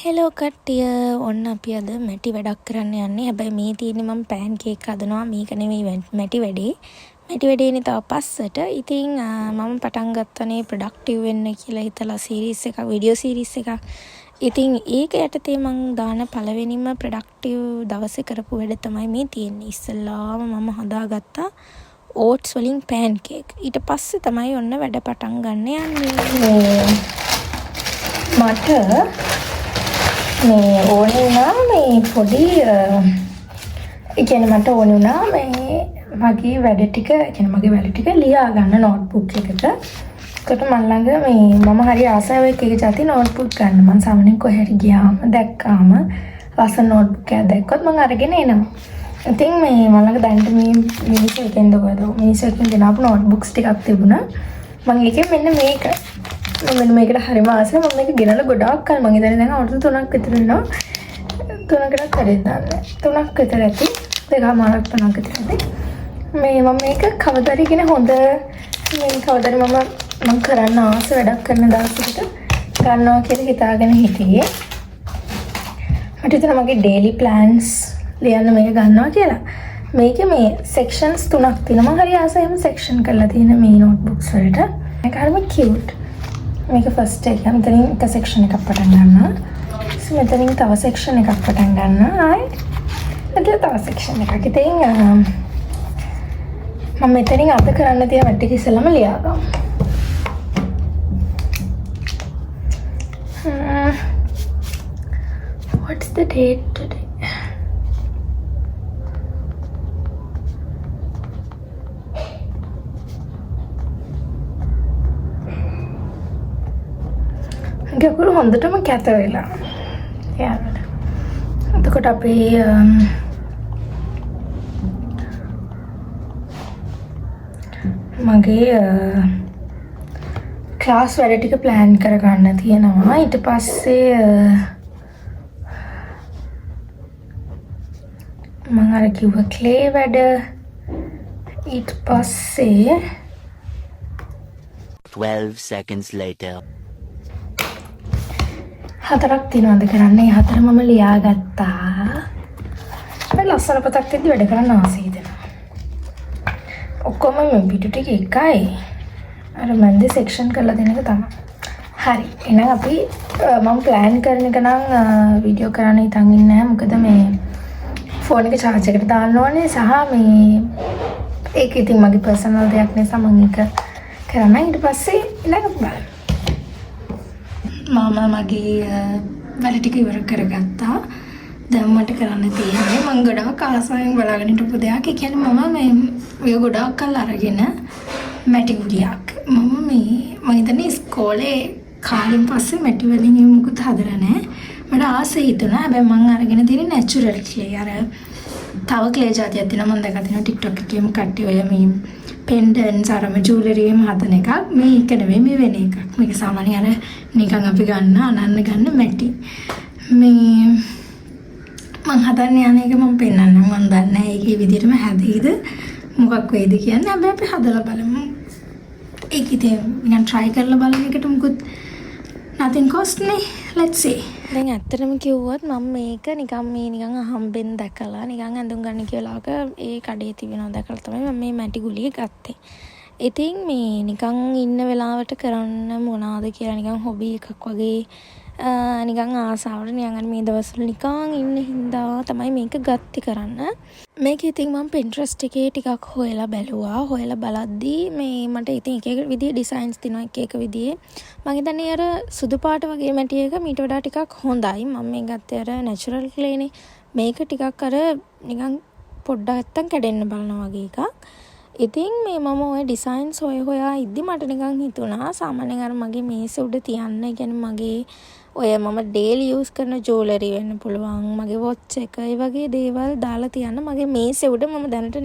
Hello කට්ටිය ඔන්න අපි අද මැටි වැඩක් කරන්න යන්නේ. හැබැයි මේ තියෙන්නේ මම පෑන් කේක් හදනවා. මේක නෙමෙයි මැටි වැඩේ. මැටි වැඩේනේ තව පස්සට. ඉතින් මම පටන් ගත්තනේ ප්‍රොඩක්ටිව් වෙන්න කියලා හිතලා සීරීස් එකක්, වීඩියෝ සීරීස් එකක්. ඉතින් ඒක යටතේ මම දාන පළවෙනිම ප්‍රොඩක්ටිව් දවසේ කරපු වැඩ තමයි මේ තියෙන්නේ. ඉස්සෙල්ලාම මම හදාගත්තා ඕට්ස් වලින් පෑන් කේක්. ඊට පස්සේ තමයි ඔන්න වැඩ පටන් ගන්න යන්නේ. මට මේ ඕනේ වුණා මේ පොඩි මට ඕනේ වුණා මේ මගේ වැඩ ටික ලියා ගන්න නෝට්බුක් එකක. ඒකට මම ළඟ මම හරි ආසාවෙන් එක જાති නෝට්බුක් ගන්න. මම සාමාන්‍යයෙන් කොහේ හරි ගියාම දැක්කාම ලස්සන නෝට්බුක් එකක් දැක්කොත් මම අරගෙන එනවා. ඉතින් මම ළඟ දැන් මේ මිනිස්සු එකෙන් ගෙනාපු නෝට්බුක්ස් ටිකක් තිබුණා. මම ඒකෙන් මෙන්න මේකට හරිම ආසයි. මම මේක ගෙනලා ගොඩාක් කල් මම ඉතින් දැන් අවුරුදු 3ක් විතර වෙනවා. 3කටත් වැඩි දාන්නේ. 3ක් විතර ඇති. 2මාරක් 3ක් විතර ඇති. මම මේක කවදාද කියන හොඳ කවදාද මම කරන්න ආස වැඩක් කරන දවසකට ගන්නවා කියලා හිතාගෙන හිටියේ. මට හිතෙනවා මගේ ඩේලි ප්ලෑන්ස් ලියන්න මේක ගන්නවා කියලා. මේකේ මේ සෙක්ෂන්ස් 3ක් තියෙනවා. මම හරි ආසයි හැම සෙක්ෂන් කරලා තියෙන මේ නෝට්බුක්ස් වලට. මේක හරිම කියුට්. මේක ෆස්ට් එක මෙතනින් එක සෙක්ෂන් එකක් පටන් ගන්නවා. මෙතනින් තව සෙක්ෂන් එකක් පටන් ගන්නවා. ආයි තව සෙක්ෂන් එකක්. ඉතින් මම මෙතනින් අද කරන්න තියෙන වැඩ ටික ඉස්සෙල්ලාම ලියා ගමු. What's the date today? ගැකුළු හොඳටම කැත වෙලා යනවා. එතකොට අපි මගේ ක්ලාස් වැඩ ටික ප්ලෑන් කරගන්න තියෙනවා. ඊට පස්සේ මම අර කිව්ව ක්ලේ වැඩ. ඊට පස්සේ 12 seconds later. 4ක් තියෙනවද කරන්න. ඒ 4 මම ලියාගත්තා. ලස්සන පොතක් තියදී වැඩ කරන්න ආසයි හිතෙනවා. ඔක්කොම මේ පිටු ටික එකයි. අර මන්දේ සෙක්ෂන් කරලා දෙන එක තමයි. හරි. එහෙනම් අපි මම ප්ලෑන් කරන එක නම් වීඩියෝ කරන්න හිතන් ඉන්නේ නැහැ. මොකද මේ ෆෝන් එක charge එකට දාන්න ඕනේ සහ මේ ඒක ඉතින් මගේ පර්සනල් දෙයක් නිසා මම ඒක කරන්න. ඊට පස්සේ ඊළඟ බලන්න. මම මගේ වැඩ ටික ඉවර කරගත්තා. දැන් මට කරන්න තියෙන්නේ මම ගොඩාක් ආසාවෙන් බලාගෙන හිටපු දෙයක්. ඒ කියන්නේ මම මේ ගොඩාක් කල් අරගෙන මැටි ගුලියක් මම හිතන්නේ ඉස්කෝලේ කාලෙන් පස්සේ මැටි වලින් මුකුත් හදලා නැහැ. මට ආසයි හිතුණා. හැබැයි මම අරගෙන තියෙන්නේ නැචරල් ක්ලේ. අර තව ක්ලේ જાතියක් තියෙනවා මම දැක්කා තියෙනවා TikTok එකේම කට්ටිය ඔය මේ පෙන්ඩන්ස් අරම ජුවලරි එකම හදන එකක්. මේක නෙවෙයි මේ වෙන එකක්. මේක සාමාන්‍ය අර නිකන් අපි අනන්න ගන්න මැටි. මම හදන්න යන එක මම පෙන්නන්නම්. මම දන්නේ නැහැ ඒකේ විදිහටම හැදෙයිද මොකක් වෙයිද කියන්නේ. හැබැයි අපි හදලා බලමු. ඒක ඉතින් නිකන් try කරලා බලන එකට මුකුත් nothing cost නේ. Let's see. දැන් ඇත්තටම කිව්වොත් මම මේක නිකන් අහම්බෙන් දැකලා නිකන් ඇඳුම් ගන්න කියලාක ඒ කඩේ තිබෙනවා දැකලා තමයි මම මේ මැටි ගුලිය ගත්තේ. ඉතින් මේ නිකන් ඉන්න වෙලාවට කරන්න මොනවාද කියලා නිකන් හොබි එකක් වගේ නිකන් ආසාවට නිකන් මේ දවස්වල නිකන් ඉන්න හින්දා තමයි මේක ගත්තේ කරන්න. මේක ඉතින් මම Pinterest එකේ ටිකක් හොයලා බැලුවා. හොයලා බලද්දී මට ඉතින් එක එක විදිහේ ඩිසයින්ස් තියෙනවා එක එක විදිහේ. මම හිතන්නේ අර සුදු පාට වගේ මැටි එක මීට වඩා ටිකක් හොඳයි. මම මේ ගත්තේ අර natural clay නේ. මේක ටිකක් අර නිකන් පොඩ්ඩක් නැත්තම් කැඩෙන්න බලනවා වගේ එකක්. ඉතින් මම ওই ඩිසයින්ස් හොයා ඉද්දි මට නිකන් හිතුණා සාමාන්‍යයෙන් අර මගේ මේසෙ උඩ තියන්න. කියන්නේ මගේ ඔය මම ඩේලි යූස් කරන ජුවලරි වෙන්න පුළුවන්. මගේ වොච් එක ඒ වගේ දේවල් දාලා තියන්න මගේ මේසෙ උඩ මම දැනට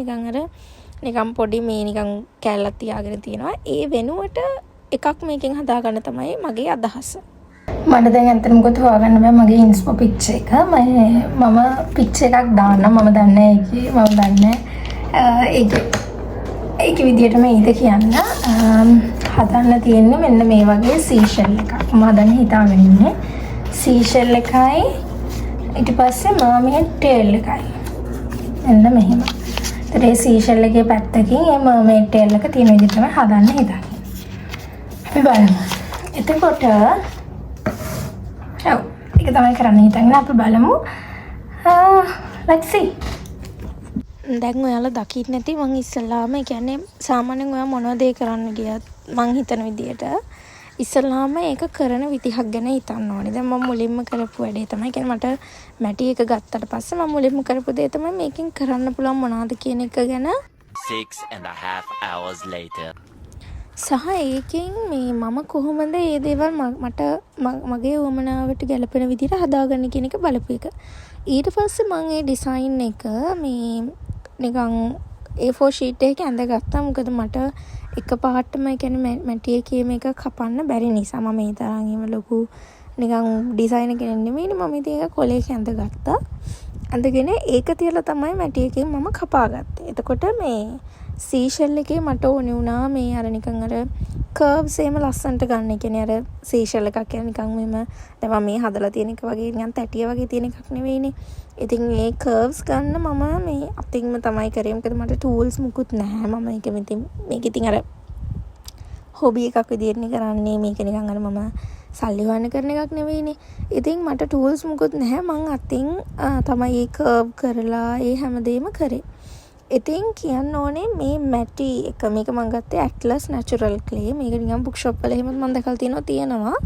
නිකන් පොඩි මේ නිකන් කැල්ලක් තියාගෙන තියෙනවා. ඒ වෙනුවට එකක් මේකෙන් හදාගන්න තමයි මගේ අදහස. මට දැන් අන්තිම කොට හොයාගන්න බෑ මගේ ඉන්ස්පෝ පික්චර් එක. මම පික්චර් එකක් දාන්න මම දන්නේ ඒක විදිහටම ඉද කියන්න. හදන්න තියෙන්නේ මෙන්න මේ වගේ සීෂල් එකක්. මම හදන්න හිතාගෙන ඉන්නේ. සීෂෙල් එකයි ඊට පස්සේ මර්මේඩ් ටේල් එකයි. එන්න මෙහෙම. ඒතර ඒ සීෂෙල් එකේ පැත්තකින් මේ මර්මේඩ් ටේල් එක තියෙන විදිහට තමයි හදන්න හිතන්නේ. අපි බලමු. එතකොට ඒක තමයි කරන්න හිතන්නේ. අපි බලමු. let's see. දැන් ඔයාලා දකින්න නැති මං ඉස්සල්ලාම කියන්නේ සාමාන්‍යයෙන් ඔයා මොනවද ඒ කරන්න ගියත් මං හිතන විදියට ඉස්සල්ලාම ඒක කරන විදිහක් ගැන හිතන්න ඕනේ. දැන් මම මුලින්ම කරපු වැඩේ තමයි කියන්නේ මට මැටි එක ගත්තට පස්සේ මම මුලින්ම කරපු දේ තමයි මේකෙන් කරන්න පුළුවන් මොනවද කියන එක ගැන 6.5 hours later. සහ ඒකෙන් මේ මම කොහොමද මේ දේවල් මට මගේ උවමනාවට ගැලපෙන විදිහට හදාගන්න කියන එක බලපු එක. ඊට පස්සේ මම මේ ඩිසයින් එක මේ නිකන් A4 sheet එකේ ඇඳගත්තා. මොකද මට එක පාටම කියන්නේ මැටි එකේ මේක කපන්න බැරි නිසා මම මේ තරම් එහෙම ලොකු නිකන් ඩිසයින් කෙනෙක් නෙමෙයිනේ. මම ඉතින් ඒක කොලේක ඇඳගත්තා. ඇඳගෙන ඒක තියලා තමයි මැටි එකෙන් මම කපාගත්තේ. එතකොට මේ සීෂෙල් එකේ මට ඕනේ වුණා මේ අර නිකන් අර කර්ව්ස් එහෙම ලස්සනට ගන්න. ඒ කියන්නේ අර සීෂෙල් එකක් කියන්නේ නිකන් මෙහෙම දැන් මම මේ හදලා තියෙන එක වගේ නිකන් තැටිය වගේ තියෙන එකක් නෙවෙයිනේ. ඉතින් ඒ කර්ව්ස් ගන්න මම මේ අතින්ම තමයි කරේ. මොකද මට ටූල්ස් මුකුත් නැහැ. මම මේක ඉතින් අර හොබි එකක් විදියට නේ කරන්නේ. මේක නිකන් අර මම සල්ලි හොයන්න කරන එකක් නෙවෙයිනේ. ඉතින් මට ටූල්ස් මුකුත් නැහැ. මං අතින් තමයි ඒ කර්ව් කරලා ඒ හැමදේම කරේ. ඉතින් කියන්න ඕනේ මේ මැටි එක මේක මම ගත්තේ ඇට්ලස් නැචරල් ක්ලේ. මේක නිකන් බුක් ෂොප් වල එහෙම මම දැකලා තියෙනවා.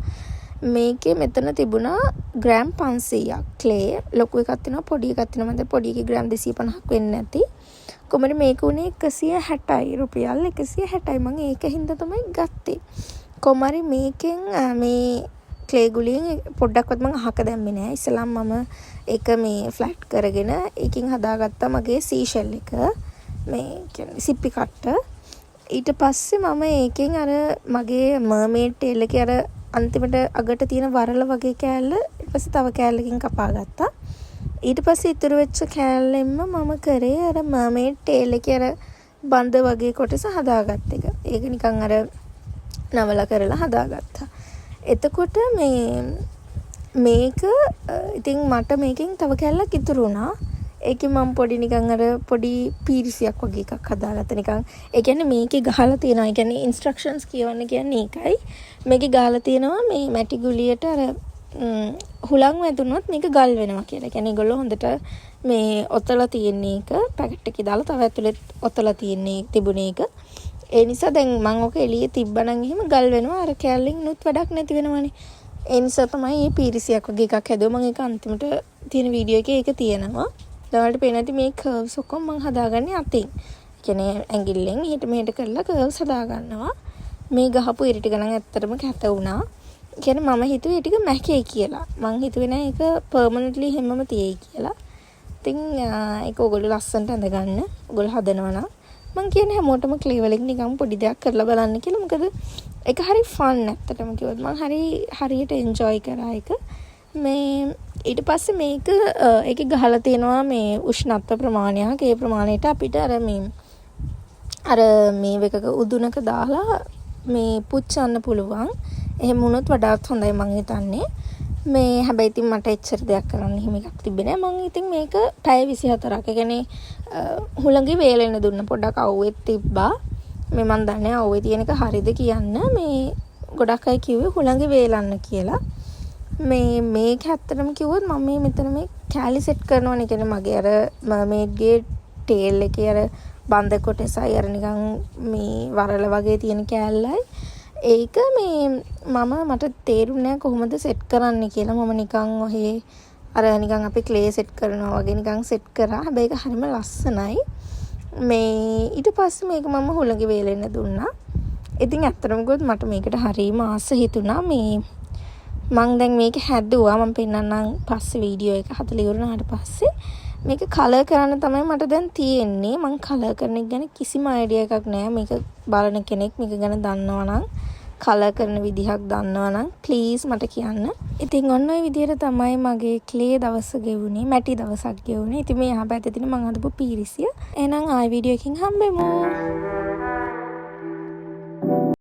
මේකේ මෙතන තිබුණා ග්‍රෑම් 500ක් ක්ලේ. ලොකු එකක් තියෙනවා පොඩි එකක් තියෙනවා. මම පොඩි එකේ ග්‍රෑම් 250ක් වෙන්නේ නැති. කොහමද මේක උනේ 160යි රුපියල් 160යි. මම ඒක හින්දා තමයි ගත්තේ. කොහමරි මේකෙන් මේ ක්ලේ ගුලියෙන් පොඩ්ඩක්වත් මම අහක දැම්මේ නෑ. ඉස්සලම් මම ඒක මේ ෆ්ලැට් කරගෙන ඒකින් හදාගත්තා මගේ සීෂෙල් එක. මේ කියන්නේ සිප්පි කට්ට. ඊට පස්සේ මම ඒකෙන් අර මගේ මර්මේඩ් ටේල් එකේ අර අන්තිමට අගට තියෙන වරල වගේ කෑල්ල ඊට පස්සේ තව කෑල්ලකින් කපා ගත්තා. ඊට පස්සේ ඉතුරු වෙච්ච කෑල්ලෙන්ම මම කරේ අර මර්මේඩ් ටේල් එකේ අර බඳ වගේ කොටස හදාගත්ත එක. ඒක නිකන් අර නවලා කරලා හදාගත්තා. එතකොට මේක ඉතින් මට මේකෙන් තව කැල්ලක් ඉතුරු වුණා. ඒකේ මම පොඩි නිකන් අර පොඩි පීරිසියක් වගේ එකක් හදාගත්තා නිකන්. ඒ කියන්නේ මේකේ ගහලා තියෙනවා. ඒ කියන්නේ ඉන්ස්ට්‍රක්ෂන්ස් කියවන්න කියන්නේ ඒකයි. මේකේ ගහලා තියෙනවා මේ මැටි ගුලියට අර හුලං වැදුනොත් මේක ගල් වෙනවා කියලා. ඒ කියන්නේ ඒගොල්ලෝ හොඳට මේ ඔතලා තියෙන එක පැකට් එකේ දාලා තව ඇතුලේ ඔතලා තිබුණේ එක. ඒ නිසා දැන් මම ඔක එළියේ තිබ්බනම් එහෙම ගල් වෙනවා. අර කැල්ලින් නුත් වැඩක් නැති වෙනවනේ. ඒ නිසා තමයි මේ පීරිසියක් වගේ එකක් හැදුවා. මම ඒක අන්තිමට තියෙන වීඩියෝ එකේ ඒක තියෙනවා. ඔයාලට පේන ඇති මේ කර්ව්ස් ඔක්කොම මම හදාගන්නේ අතින්. ඒ කියන්නේ ඇඟිල්ලෙන් හිට මෙහෙට කරලා කර්ව්ස් හදාගන්නවා. මේ ගහපු ඉරි ටික නම් ඇත්තටම කැත වුණා. ඒ කියන්නේ මම හිතුවේ ටික මැකේ කියලා. මං හිතුවේ නෑ ඒක පර්මනන්ට්ලි හැමම තියෙයි කියලා. ඉතින් ඒක ඔයගොල්ලෝ ලස්සනට අඳගන්න. ඔයගොල්ලෝ හදනවා නම් මං කියන්නේ හැමෝටම ක්ලේ වලින් නිකන් පොඩි දෙයක් කරලා බලන්න කියලා. මොකද ඒක හරි ෆන් ඇත්තටම කිව්වොත් මං හරියට එන්ජොයි කරා ඒක. මේ ඊට පස්සේ මේක ඒකේ ගහලා තියෙනවා මේ උෂ්ණත්ව ප්‍රමාණයක්. ඒ ප්‍රමාණයට අපිට අර මේ එකක උදුනක දාලා මේ පුච්චන්න පුළුවන්. එහෙම වුණොත් වඩාත් හොඳයි මං හිතන්නේ. මේ හැබැයි ඉතින් මට එච්චර දෙයක් කරන්න හිම එකක් තිබ්බේ නෑ. මං ඉතින් මේක පැය 24ක්. ඒ කියන්නේ හුළඟේ වේලෙන්න දුන්න පොඩක් අවුවෙත් තිබ්බා. මේ මන් දන්නේ අවුවේ තියෙන එක හරියද කියන්න. මේ ගොඩක් අය කිව්වේ හුළඟේ වේලන්න කියලා. මේක ඇත්තටම කිව්වොත් මම මේ මෙතන මේ කැලි සෙට් කරනවනේ. කියන්නේ මගේ අර මර්මේඩ්ගේ ටේල් එකේ අර බඳ කොටසයි අර නිකන් මේ වරල වගේ තියෙන කෑල්ලයි. ඒක මට තේරුන්නේ නැහැ කොහොමද සෙට් කරන්න කියලා. මම නිකන් ඔහේ අර නිකන් අපි ක්ලේ සෙට් කරනවා වගේ නිකන් සෙට් කරා. හැබැයි ඒක හරිම ලස්සනයි. මේ ඊට පස්සේ මේක මම හුළඟේ වේලෙන්න දුන්නා. ඉතින් ඇත්තටම කිව්වොත් මට මේකට හරිම ආස හිතුණා. මං දැන් මේක හැදුවා. මම පෙන්නන්නම් පස්සේ වීඩියෝ එක හදලා ඉවරනාට පස්සේ මේක කලර් කරන්න තමයි මට දැන් තියෙන්නේ. මං කලර් කරන එක ගැන කිසිම අයිඩියා එකක් නැහැ. මේක බලන කෙනෙක් මේක ගැන දන්නවා නම් කලර් කරන විදිහක් දන්නවා නම් ප්ලීස් මට කියන්න. ඉතින් ඔන්න ඔය විදිහට තමයි මගේ ක්ලේ දවස ගෙවුනේ. මැටි දවසක් ගෙවුනේ. ඉතින් මේ යහපැත්තේ තියෙන මං හදපු පීරිසිය. එහෙනම් ආයි වීඩියෝ එකකින් හම්බෙමු.